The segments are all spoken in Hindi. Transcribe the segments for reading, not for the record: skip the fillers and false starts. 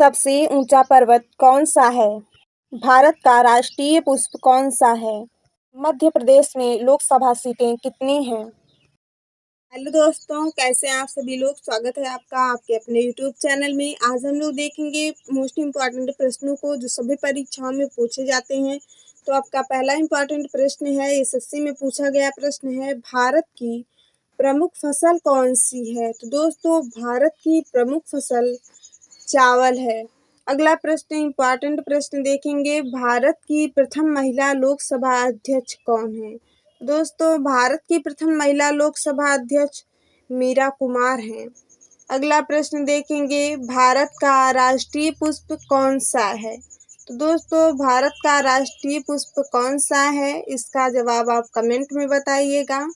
सबसे ऊंचा पर्वत कौन सा है? भारत का राष्ट्रीय पुष्प कौन सा है? मध्य प्रदेश में लोकसभा सीटें कितनी हैं? हेलो दोस्तों, कैसे हैं आप सभी लोग। स्वागत है आपका आपके अपने यूट्यूब चैनल में। आज हम लोग देखेंगे मोस्ट इम्पॉर्टेंट प्रश्नों को जो सभी परीक्षाओं में पूछे जाते हैं। तो आपका पहला इम्पॉर्टेंट प्रश्न है, एसएससी में पूछा गया प्रश्न है, भारत की प्रमुख फसल कौन सी है? तो दोस्तों, भारत की प्रमुख फसल चावल है। अगला प्रश्न इम्पॉर्टेंट प्रश्न देखेंगे, भारत की प्रथम महिला लोकसभा अध्यक्ष कौन है? दोस्तों, भारत की प्रथम महिला लोकसभा अध्यक्ष मीरा कुमार हैं। अगला प्रश्न देखेंगे, भारत का राष्ट्रीय पुष्प कौन सा है? तो दोस्तों, भारत का राष्ट्रीय पुष्प कौन सा है, इसका जवाब आप कमेंट में बताइएगा।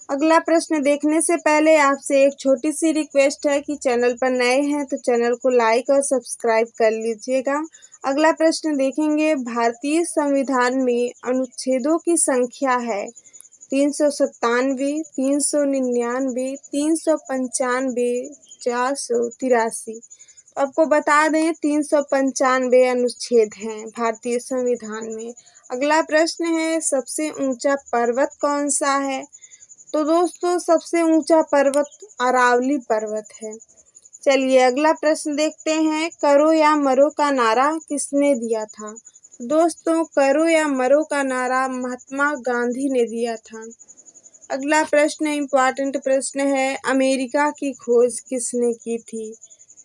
अगला प्रश्न देखने से पहले आपसे एक छोटी सी रिक्वेस्ट है कि चैनल पर नए हैं तो चैनल को लाइक और सब्सक्राइब कर लीजिएगा। अगला प्रश्न देखेंगे, भारतीय संविधान में अनुच्छेदों की संख्या है 397, 399, 395, 483। आपको बता दें 395 अनुच्छेद हैं भारतीय संविधान में। अगला प्रश्न है, सबसे ऊंचा पर्वत कौन सा है? तो दोस्तों, सबसे ऊंचा पर्वत अरावली पर्वत है। चलिए अगला प्रश्न देखते हैं, करो या मरो का नारा किसने दिया था? दोस्तों, करो या मरो का नारा महात्मा गांधी ने दिया था। अगला प्रश्न इम्पॉर्टेंट प्रश्न है, अमेरिका की खोज किसने की थी?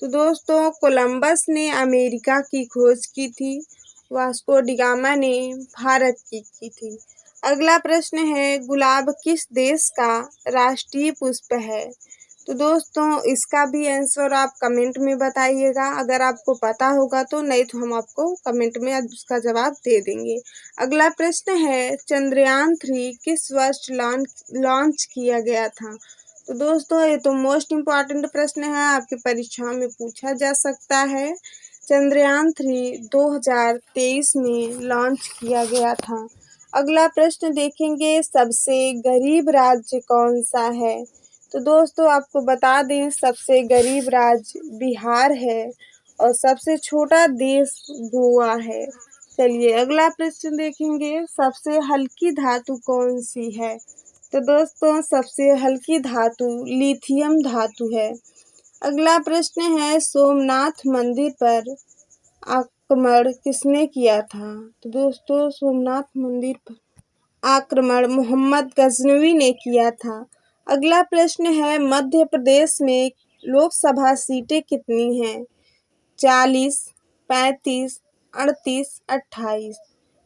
तो दोस्तों, कोलंबस ने अमेरिका की खोज की थी। वास्को डी गामा ने भारत की थी। अगला प्रश्न है, गुलाब किस देश का राष्ट्रीय पुष्प है? तो दोस्तों, इसका भी आंसर आप कमेंट में बताइएगा। अगर आपको पता होगा तो, नहीं तो हम आपको कमेंट में उसका जवाब दे देंगे। अगला प्रश्न है, चंद्रयान 3 किस वर्ष लॉन्च किया गया था? तो दोस्तों, ये तो मोस्ट इम्पॉर्टेंट प्रश्न है, आपकी परीक्षा में पूछा जा सकता है। चंद्रयान 3 2023 में लॉन्च किया गया था। अगला प्रश्न देखेंगे, सबसे गरीब राज्य कौन सा है? तो दोस्तों, आपको बता दें सबसे गरीब राज्य बिहार है और सबसे छोटा देश गोवा है। चलिए अगला प्रश्न देखेंगे, सबसे हल्की धातु कौन सी है? तो दोस्तों, सबसे हल्की धातु लिथियम धातु है। अगला प्रश्न है, सोमनाथ मंदिर पर आक्रमण किसने किया था? तो दोस्तों, सोमनाथ मंदिर पर आक्रमण मोहम्मद गजनवी ने किया था। अगला प्रश्न है, मध्य प्रदेश में लोकसभा सीटें कितनी हैं? 40, 35, 38, 28।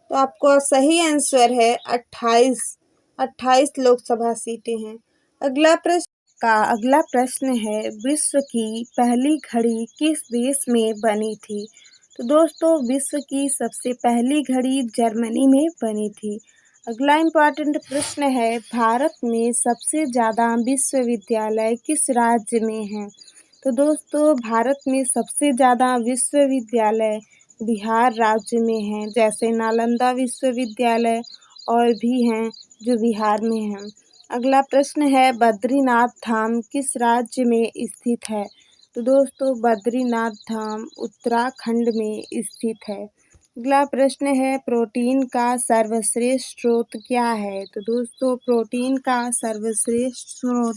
तो आपको सही आंसर है 28। 28 लोकसभा सीटें हैं। अगला प्रश्न है, विश्व की पहली घड़ी किस देश में बनी थी? तो दोस्तों, विश्व की सबसे पहली घड़ी जर्मनी में बनी थी। अगला इम्पॉर्टेंट प्रश्न है, भारत में सबसे ज़्यादा विश्वविद्यालय किस राज्य में हैं? तो दोस्तों, भारत में सबसे ज़्यादा विश्वविद्यालय बिहार राज्य में हैं, जैसे नालंदा विश्वविद्यालय और भी हैं जो बिहार में हैं। अगला प्रश्न है, बद्रीनाथ धाम किस राज्य में स्थित है? तो दोस्तों, बद्रीनाथ धाम उत्तराखंड में स्थित है। अगला प्रश्न है, प्रोटीन का सर्वश्रेष्ठ स्रोत क्या है? तो दोस्तों, प्रोटीन का सर्वश्रेष्ठ स्रोत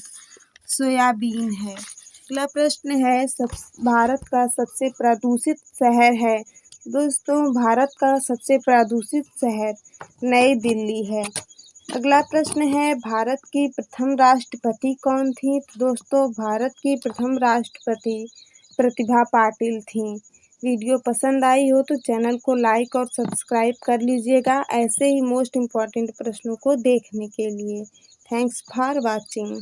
सोयाबीन है। अगला प्रश्न है, भारत का सबसे प्रदूषित शहर है? दोस्तों, भारत का सबसे प्रदूषित शहर नई दिल्ली है। अगला प्रश्न है, भारत की प्रथम राष्ट्रपति कौन थी? तो दोस्तों, भारत की प्रथम राष्ट्रपति प्रतिभा पाटिल थीं। वीडियो पसंद आई हो तो चैनल को लाइक और सब्सक्राइब कर लीजिएगा ऐसे ही मोस्ट इम्पॉर्टेंट प्रश्नों को देखने के लिए। Thanks for watching.